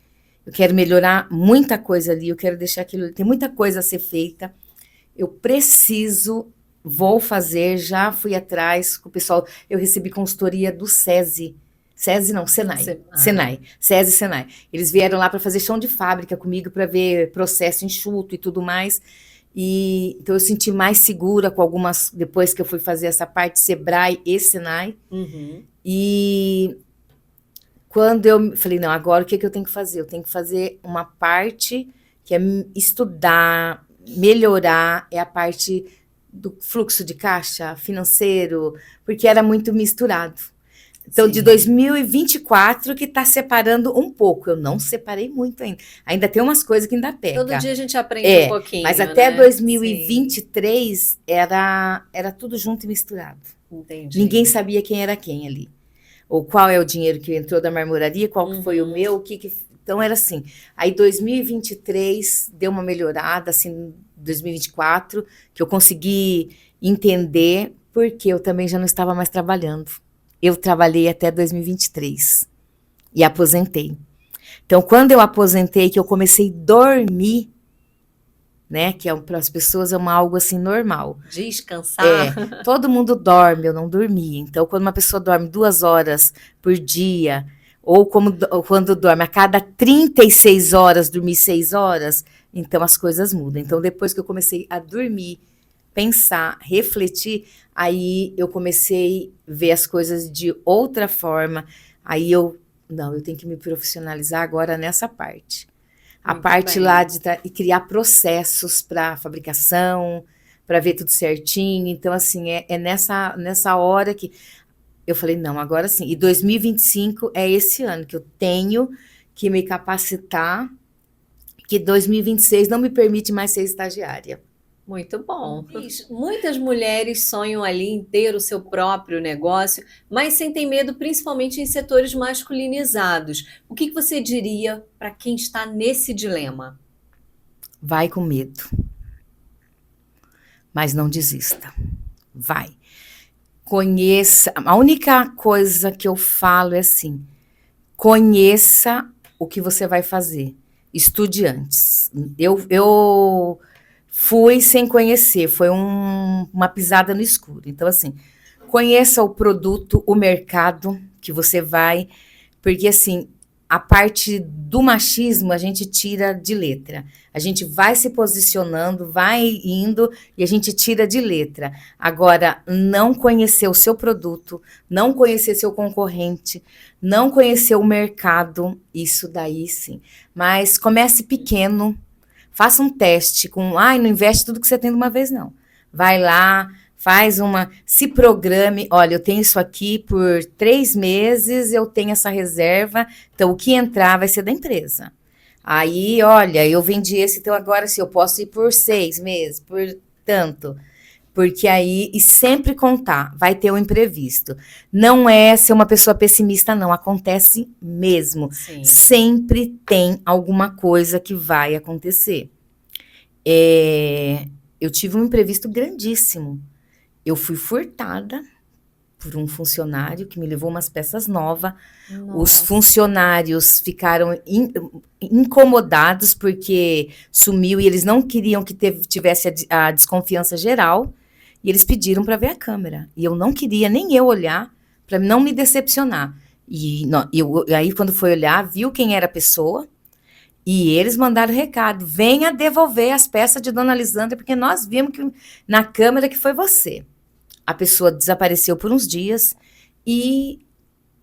eu quero melhorar muita coisa ali, eu quero deixar aquilo, tem muita coisa a ser feita, eu preciso, vou fazer, já fui atrás com o pessoal, eu recebi consultoria do SESI, SESI não, Senai. Ah, Senai, SESI e Senai. Eles vieram lá para fazer chão de fábrica comigo, para ver processo enxuto e tudo mais. E então eu senti mais segura com algumas, depois que eu fui fazer essa parte Sebrae e Senai. uhum. E quando eu falei, não, agora o que eu tenho que fazer? Eu tenho que fazer uma parte que é estudar, melhorar, é a parte do fluxo de caixa financeiro, porque era muito misturado. Então, de Sim. 2024 que está separando um pouco. Eu não separei muito ainda. Ainda tem umas coisas que ainda Todo peca. dia a gente aprende um Mas pouquinho, até né? Sim, 2023 era tudo junto e misturado. Ninguém entendi. sabia quem era quem ali. Ou qual é o dinheiro que entrou da marmoraria, qual que foi o Uhum. meu, Então era assim. Aí 2023 deu uma melhorada, assim, 2024, que eu consegui entender porque eu também já não estava mais trabalhando. Eu trabalhei até 2023 e aposentei. Então, quando eu aposentei, que eu comecei a dormir, né, que para as pessoas algo assim normal. Descansar. Todo mundo dorme, eu não dormia. Então, quando uma pessoa dorme 2 horas por dia, ou quando dorme a cada 36 horas, dormir 6 horas, então as coisas mudam. Então, depois que eu comecei a dormir, pensar, refletir, aí eu comecei a ver as coisas de outra forma. Aí não, eu tenho que me profissionalizar agora nessa parte. A Muito parte lá bem. de e criar processos para fabricação, para ver tudo certinho. Então, assim, nessa hora que eu falei, não, agora sim. E 2025 é esse ano que eu tenho que me capacitar, que 2026 não me permite mais ser estagiária. Muito bom. Muitas mulheres sonham ali em ter o seu próprio negócio, mas sentem medo, principalmente em setores masculinizados. O que que você diria para quem está nesse dilema? Vai com medo, mas não desista. Vai. Conheça. A única coisa que eu falo é assim: conheça o que você vai fazer. Estude antes. Eu fui sem conhecer, foi uma pisada no escuro. Então, assim, Conheça o produto, o mercado que você vai, porque assim, a parte do machismo a gente tira de letra. A gente vai se posicionando, vai indo e a gente tira de letra. Agora, não conhecer o seu produto, não conhecer seu concorrente, não conhecer o mercado, isso daí sim. Mas comece pequeno, faça um teste com, não investe tudo que você tem de uma vez, não. Vai lá, se programe, olha, eu tenho isso aqui por 3 meses, eu tenho essa reserva, então o que entrar vai ser da empresa. Aí, olha, eu vendi esse, então agora sim, eu posso ir por 6 meses, por tanto. Porque aí, e sempre contar, vai ter um imprevisto. Não é ser uma pessoa pessimista, não, acontece mesmo. Sim. Sempre tem alguma coisa que vai acontecer. Eu tive um imprevisto grandíssimo. Eu fui furtada por um funcionário que me levou umas peças novas. Os funcionários ficaram incomodados porque sumiu e eles não queriam que tivesse a desconfiança geral. E eles pediram para ver a câmera. E eu não queria nem eu olhar para não me decepcionar. E aí, quando foi olhar, viu quem era a pessoa. E eles mandaram recado, venha devolver as peças de Dona Lisandra, porque nós vimos que na câmera que foi você. A pessoa desapareceu por uns dias e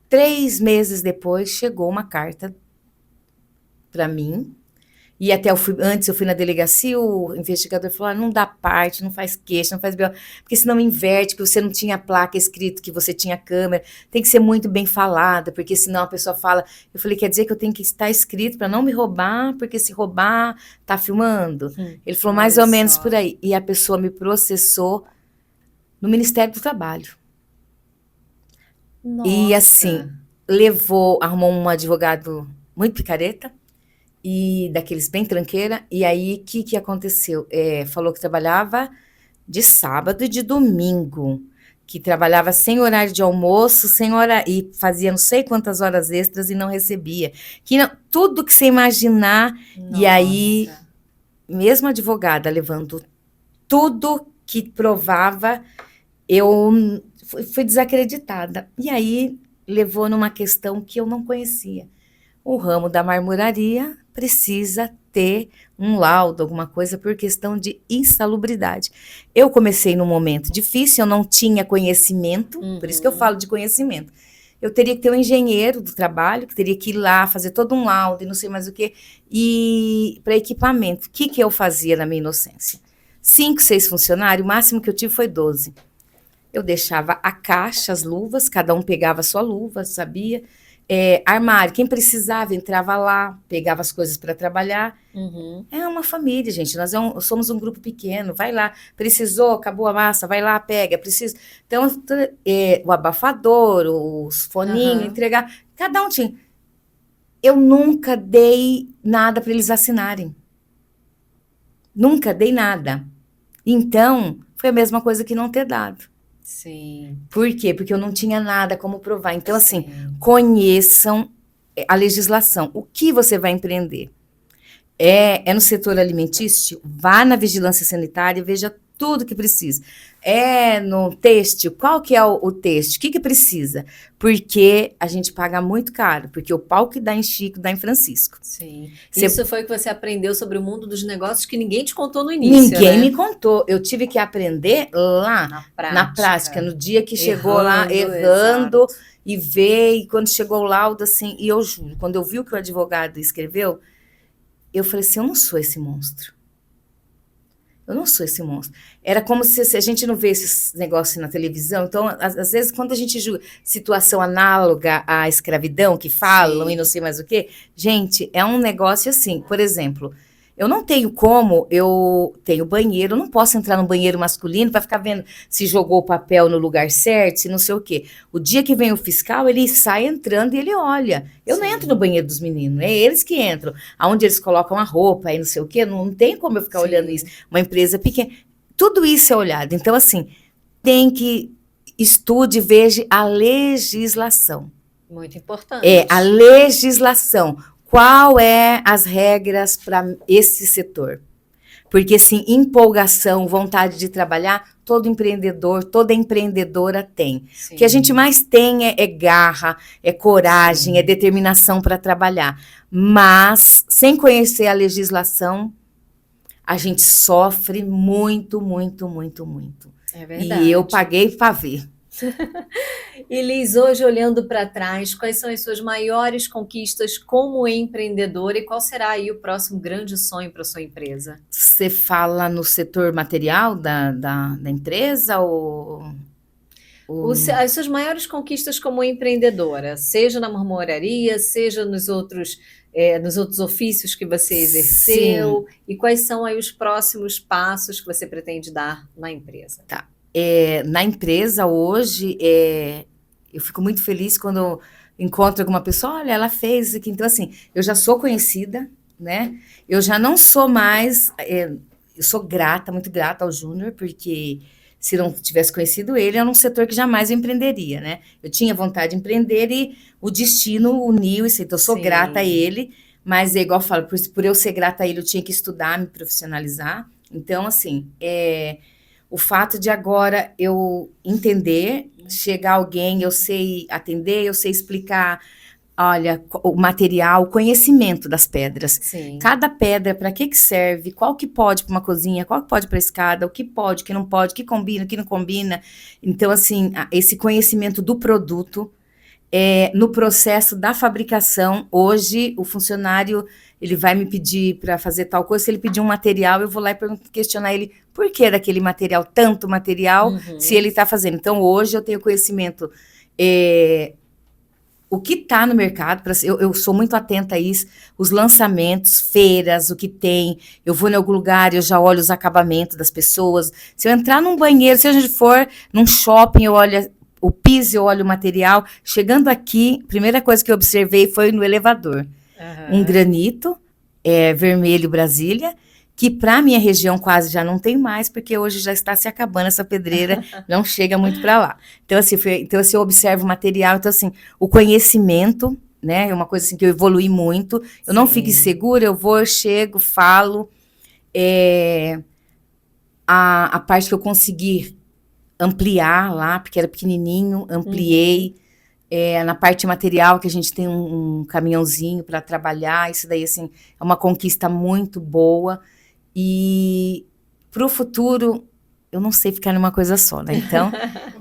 3 meses depois chegou uma carta para mim. E até antes eu fui na delegacia, o investigador falou, não dá parte, não faz queixa, não faz BO, porque senão inverte, que você não tinha placa escrito que você tinha câmera, tem que ser muito bem falada, porque senão a pessoa fala, eu falei, quer dizer que eu tenho que estar escrito para não me roubar, porque se roubar, tá filmando? Ele falou, mais ou menos por aí. E a pessoa me processou no Ministério do Trabalho. Nossa. E assim, arrumou um advogado muito picareta, e daqueles bem tranqueira, e aí o que aconteceu? Falou que trabalhava de sábado e de domingo, que trabalhava sem horário de almoço, e fazia não sei quantas horas extras e não recebia. Tudo que você imaginar, Nossa. E aí, mesmo a advogada levando tudo que provava, eu fui desacreditada. E aí, levou numa questão que eu não conhecia. O ramo da marmoraria precisa ter um laudo, alguma coisa, por questão de insalubridade. Eu comecei num momento difícil, eu não tinha conhecimento, por isso que eu falo de conhecimento. Eu teria que ter um engenheiro do trabalho, que teria que ir lá, fazer todo um laudo e não sei mais o quê, e para equipamento. O que eu fazia na minha inocência? 5, 6 funcionários, o máximo que eu tive foi 12. Eu deixava a caixa, as luvas, cada um pegava a sua luva, sabia? Armário, quem precisava entrava lá, pegava as coisas para trabalhar. É uma família, gente, nós somos um grupo pequeno, vai lá, precisou, acabou a massa, vai lá, pega, precisa. Então, o abafador, os foninhos, entregar, cada um tinha. Eu nunca dei nada para eles assinarem. Nunca dei nada. Então, foi a mesma coisa que não ter dado. Sim. Por quê? Porque eu não tinha nada como provar. Então, assim, conheçam a legislação. O que você vai empreender? É no setor alimentício? Vá na vigilância sanitária e veja tudo que precisa. No têxtil? Qual que é o têxtil? O que precisa? Porque a gente paga muito caro. Porque o pau que dá em Chico, dá em Francisco. Sim. Isso foi o que você aprendeu sobre o mundo dos negócios que ninguém te contou no início, Ninguém me contou. Eu tive que aprender lá, na prática. No dia que chegou lá, errando, e ver, e quando chegou o laudo, assim, e eu juro, quando eu vi o que o advogado escreveu, eu falei assim, eu não sou esse monstro. Eu não sou esse monstro. Era como se a gente não vê esses negócios na televisão. Então, às vezes, quando a gente julga situação análoga à escravidão, que falam e não sei mais o quê, gente, é um negócio assim. Por exemplo, eu não tenho eu tenho banheiro, eu não posso entrar no banheiro masculino para ficar vendo se jogou o papel no lugar certo, se não sei o quê. O dia que vem o fiscal, ele sai entrando e ele olha. Eu não entro no banheiro dos meninos, é eles que entram. Aonde eles colocam a roupa e não sei o quê, não tem como eu ficar olhando isso. Uma empresa pequena. Tudo isso é olhado. Então, assim, tem que estude e veja a legislação. Muito importante. A legislação. Qual é as regras para esse setor? Porque, assim, empolgação, vontade de trabalhar, todo empreendedor, toda empreendedora tem. Sim. O que a gente mais tem é garra, é coragem, Sim. é determinação para trabalhar. Mas, sem conhecer a legislação, a gente sofre muito, muito, muito, muito. É verdade. E eu paguei para ver. E Liz, hoje olhando para trás, quais são as suas maiores conquistas como empreendedora e qual será aí o próximo grande sonho para sua empresa? Você fala no setor material da empresa As suas maiores conquistas como empreendedora, seja na marmoraria, seja nos outros ofícios que você exerceu, Sim. e quais são aí os próximos passos que você pretende dar na empresa? Tá. Na empresa hoje, eu fico muito feliz quando eu encontro alguma pessoa, olha, ela fez aqui. Então, assim, eu já sou conhecida, né? Eu já não sou mais. Eu sou grata, muito grata ao Júnior, porque se não tivesse conhecido ele, é num setor que jamais eu empreenderia, né? Eu tinha vontade de empreender e o destino uniu isso. Então, eu sou Sim. grata a ele, mas é igual eu falo, por eu ser grata a ele, eu tinha que estudar, me profissionalizar. Então, assim, o fato de agora eu entender, chegar alguém, eu sei atender, eu sei explicar, olha, o material, o conhecimento das pedras. Sim. Cada pedra, para que serve, qual que pode para uma cozinha, qual que pode para a escada, o que pode, o que não pode, o que combina, o que não combina. Então, assim, esse conhecimento do produto, no processo da fabricação, hoje o funcionário ele vai me pedir para fazer tal coisa, se ele pedir um material, eu vou lá e questionar ele por que daquele material, tanto material, se ele está fazendo. Então, hoje eu tenho conhecimento, o que está no mercado, eu sou muito atenta a isso, os lançamentos, feiras, o que tem, eu vou em algum lugar, eu já olho os acabamentos das pessoas, se eu entrar num banheiro, se a gente for num shopping, eu olho o piso, eu olho o material. Chegando aqui, a primeira coisa que eu observei foi no elevador. Um granito vermelho Brasília, que para minha região quase já não tem mais, porque hoje já está se acabando essa pedreira, não chega muito para lá. Então, assim, eu observo o material, então, assim, o conhecimento, né, é uma coisa assim que eu evolui muito. Eu não fico insegura, eu chego, falo. A parte que eu consegui ampliar lá, porque era pequenininho, ampliei. Na parte material, que a gente tem um caminhãozinho para trabalhar, isso daí, assim, é uma conquista muito boa. E para o futuro, eu não sei ficar numa coisa só, né? Então,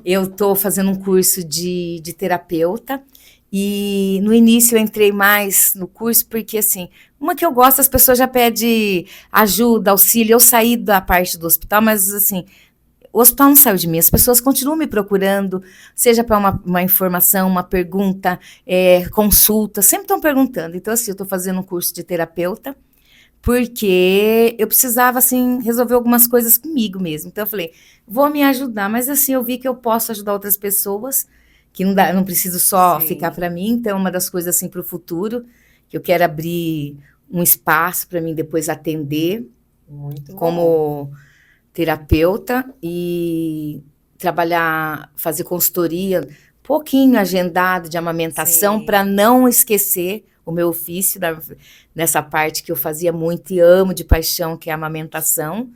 eu estou fazendo um curso de terapeuta, e no início eu entrei mais no curso, porque, assim, uma que eu gosto, as pessoas já pedem ajuda, auxílio. Eu saí da parte do hospital, mas, assim, o hospital não saiu de mim, as pessoas continuam me procurando, seja para uma informação, uma pergunta, consulta, sempre estão perguntando. Então, assim, eu estou fazendo um curso de terapeuta, porque eu precisava, assim, resolver algumas coisas comigo mesmo. Então, eu falei, vou me ajudar, mas, assim, eu vi que eu posso ajudar outras pessoas, que não preciso só ficar para mim. Então, uma das coisas, assim, para o futuro, que eu quero abrir um espaço para mim depois atender, muito como terapeuta, e trabalhar, fazer consultoria, pouquinho agendado de amamentação, para não esquecer o meu ofício, nessa parte que eu fazia muito e amo de paixão, que é a amamentação.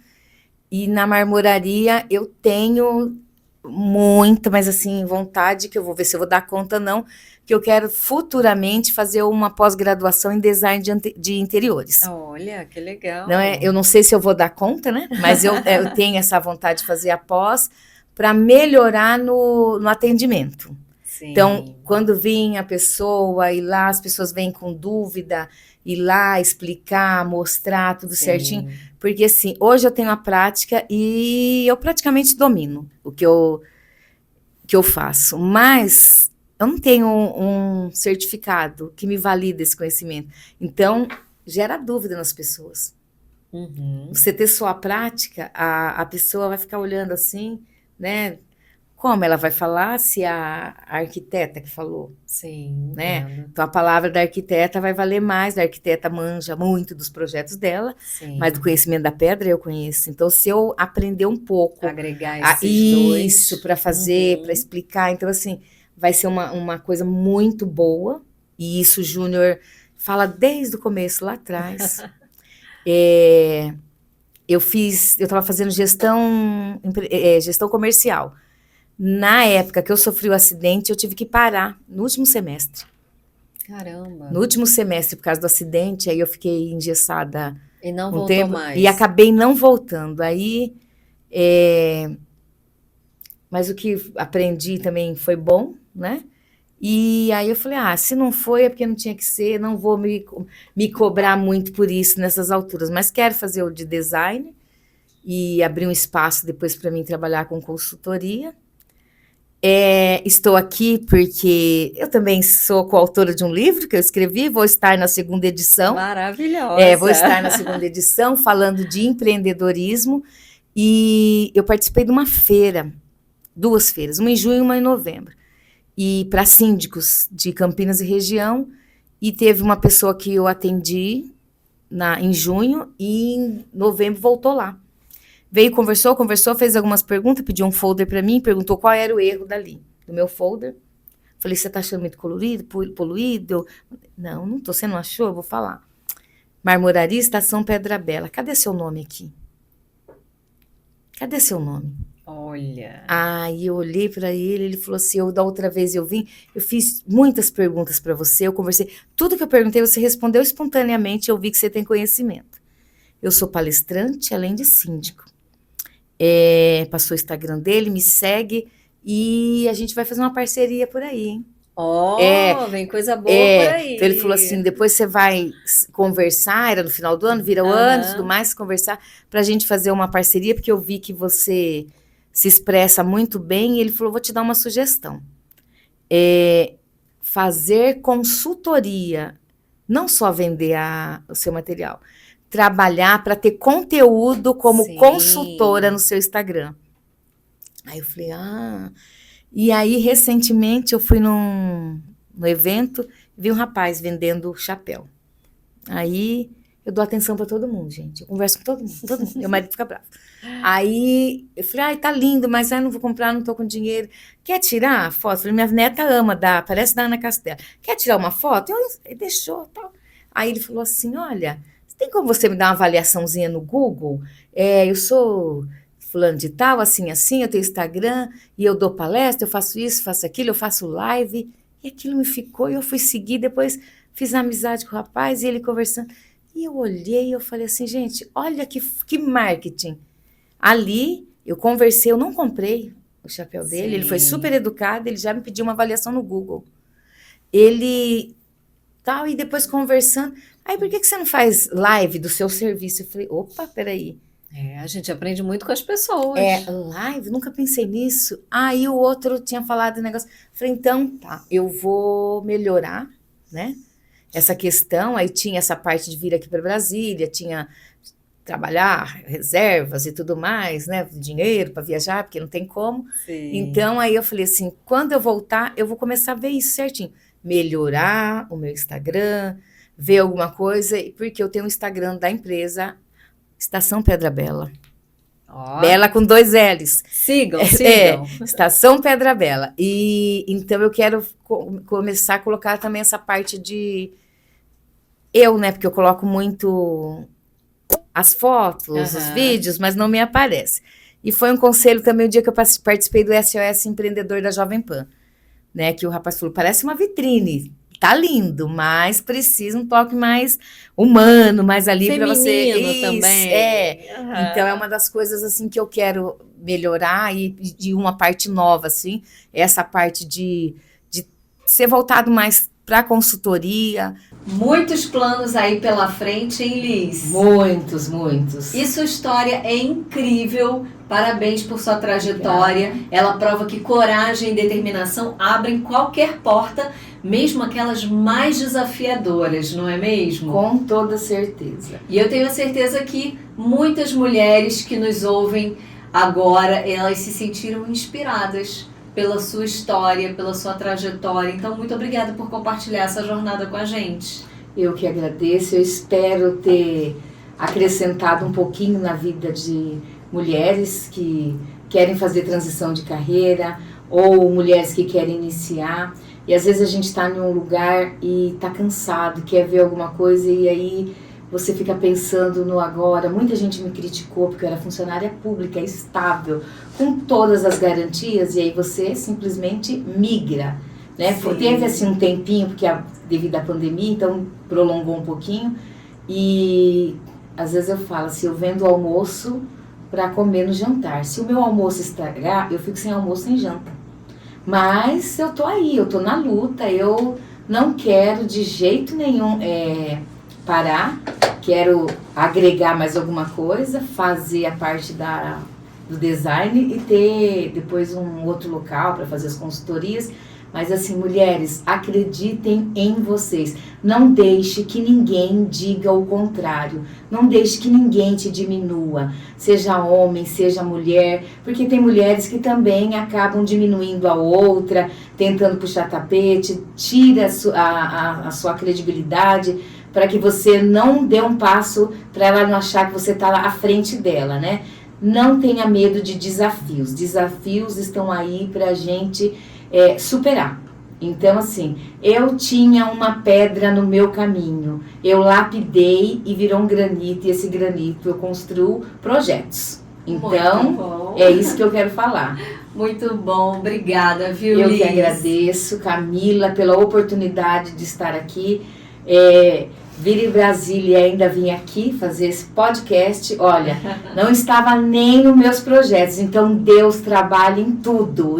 E na marmoraria eu tenho muita, mas assim, vontade, que eu vou ver se eu vou dar conta não, que eu quero futuramente fazer uma pós-graduação em design de interiores. Olha, que legal. Não eu não sei se eu vou dar conta, né? Mas eu tenho essa vontade de fazer a pós para melhorar no atendimento. Sim. Então, quando vem a pessoa, e lá as pessoas vêm com dúvida, ir lá explicar, mostrar tudo certinho. Porque, assim, hoje eu tenho a prática e eu praticamente domino o que eu faço. Mas eu não tenho um certificado que me valida esse conhecimento. Então, gera dúvida nas pessoas. Você ter só a prática, a pessoa vai ficar olhando assim, né? Como ela vai falar se a arquiteta que falou? Sim, né? entendo. Então, a palavra da arquiteta vai valer mais. A arquiteta manja muito dos projetos dela, mas do conhecimento da pedra eu conheço. Então, se eu aprender um pouco... Agregar esses dois. Isso, para fazer, para explicar. Então, assim, vai ser uma coisa muito boa. E isso o Júnior fala desde o começo, lá atrás. eu estava fazendo gestão comercial. Na época que eu sofri o acidente, eu tive que parar no último semestre. Caramba. No último semestre, por causa do acidente, aí eu fiquei engessada E não um voltou tempo mais. e acabei não voltando. Aí, mas o que aprendi também foi bom, né? E aí eu falei, se não foi é porque não tinha que ser, não vou me cobrar muito por isso nessas alturas, mas quero fazer o de design e abrir um espaço depois para mim trabalhar com consultoria. Estou aqui porque eu também sou coautora de um livro que eu escrevi, vou estar na segunda edição. Maravilhosa. Vou estar na segunda edição falando de empreendedorismo e eu participei de uma feira, 2 feiras, uma em junho e uma em novembro, e para síndicos de Campinas e região, e teve uma pessoa que eu atendi em junho e em novembro voltou lá. Veio, conversou, fez algumas perguntas, pediu um folder para mim, perguntou qual era o erro dali, do meu folder. Falei, você está achando muito colorido, poluído? Não tô, você não achou? Eu vou falar. Marmoraria, Estação Pedra Bela. Cadê seu nome aqui? Cadê seu nome? Olha. Aí eu olhei para ele falou assim, da outra vez eu vim, eu fiz muitas perguntas para você, eu conversei, tudo que eu perguntei você respondeu espontaneamente, eu vi que você tem conhecimento. Eu sou palestrante, além de síndico. Passou o Instagram dele, me segue e a gente vai fazer uma parceria por aí, hein? Vem coisa boa por aí. Então ele falou assim, depois você vai conversar, era no final do ano, vira o ano, tudo mais, conversar, pra gente fazer uma parceria, porque eu vi que você se expressa muito bem, e ele falou, vou te dar uma sugestão. Fazer consultoria, não só vender o seu material, trabalhar para ter conteúdo como consultora no seu Instagram. Aí eu falei, E aí, recentemente, eu fui no evento, vi um rapaz vendendo chapéu. Aí, eu dou atenção para todo mundo, gente. Eu converso com todo mundo. Meu marido fica bravo. Aí, eu falei, tá lindo, mas não vou comprar, não tô com dinheiro. Quer tirar a foto? Eu falei, minha neta ama, parece da Ana Castela. Quer tirar uma foto? Ele deixou, tal. Aí ele falou assim, olha, tem como você me dar uma avaliaçãozinha no Google? Eu sou fulano de tal, assim, eu tenho Instagram, e eu dou palestra, eu faço isso, faço aquilo, eu faço live, e aquilo me ficou, e eu fui seguir, depois fiz amizade com o rapaz, e ele conversando, e eu olhei, e eu falei assim, gente, olha que marketing. Ali, eu conversei, eu não comprei o chapéu dele, ele foi super educado, ele já me pediu uma avaliação no Google. Ele, e depois conversando, aí por que você não faz live do seu serviço? Eu falei, opa, peraí. A gente aprende muito com as pessoas. Live, nunca pensei nisso. Aí o outro tinha falado negócio. Falei, então, tá, eu vou melhorar, né? Essa questão. Aí tinha essa parte de vir aqui para Brasília, tinha trabalhar, reservas e tudo mais, né? Dinheiro para viajar, porque não tem como. Sim. Então, aí eu falei assim, quando eu voltar, eu vou começar a ver isso certinho. Melhorar o meu Instagram, ver alguma coisa, porque eu tenho um Instagram da empresa Estação Pedra Bela. Bela com 2 L's. Sigam. Estação Pedra Bela. E então eu quero começar a colocar também essa parte de né? Porque eu coloco muito as fotos, os vídeos, mas não me aparece. E foi um conselho também o dia que eu participei do SOS Empreendedor da Jovem Pan, né? Que o rapaz falou, parece uma vitrine. Tá lindo, mas precisa um toque mais humano, mais ali para você. Feminino também. Então é uma das coisas assim que eu quero melhorar e de uma parte nova, assim, essa parte de ser voltado mais para consultoria. Muitos planos aí pela frente, hein, Liz? Muitos. E sua história é incrível. Parabéns por sua trajetória. Ela prova que coragem e determinação abrem qualquer porta, mesmo aquelas mais desafiadoras, não é mesmo? Com toda certeza. E eu tenho a certeza que muitas mulheres que nos ouvem agora, elas se sentiram inspiradas pela sua história, pela sua trajetória. Então, muito obrigada por compartilhar essa jornada com a gente. Eu que agradeço. Eu espero ter acrescentado um pouquinho na vida de mulheres que querem fazer transição de carreira ou mulheres que querem iniciar. E às vezes a gente está em um lugar e está cansado, quer ver alguma coisa e aí você fica pensando no agora. Muita gente me criticou porque eu era funcionária pública, estável, com todas as garantias, e aí você simplesmente migra, né? Teve assim um tempinho, porque devido à pandemia, então prolongou um pouquinho, e às vezes eu falo assim, eu vendo almoço para comer no jantar. Se o meu almoço estragar, eu fico sem almoço, sem janta. Mas eu tô aí, eu tô na luta, eu não quero de jeito nenhum parar, quero agregar mais alguma coisa, fazer a parte do design e ter depois um outro local para fazer as consultorias. Mas assim, mulheres, acreditem em vocês. Não deixe que ninguém diga o contrário. Não deixe que ninguém te diminua. Seja homem, seja mulher. Porque tem mulheres que também acabam diminuindo a outra, tentando puxar tapete, tira a sua credibilidade, para que você não dê um passo, para ela não achar que você está lá à frente dela, né? Não tenha medo de desafios. Desafios estão aí para a gente superar. Então, assim, eu tinha uma pedra no meu caminho, eu lapidei e virou um granito, e esse granito eu construo projetos. Então, é isso que eu quero falar. Muito bom, obrigada, viu, Eu Liz? que agradeço, Camila, pela oportunidade de estar aqui. Vir em Brasília e ainda vim aqui fazer esse podcast, olha, não estava nem nos meus projetos, então Deus trabalha em tudo,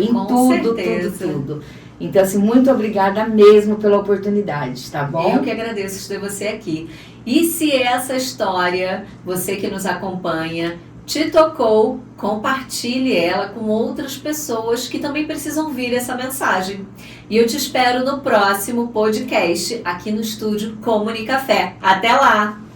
tudo. Então, assim, muito obrigada mesmo pela oportunidade, tá bom? Eu que agradeço ter você aqui. E se essa história, você que nos acompanha, te tocou, compartilhe ela com outras pessoas que também precisam ouvir essa mensagem. E eu te espero no próximo podcast aqui no estúdio Comunicafé. Até lá!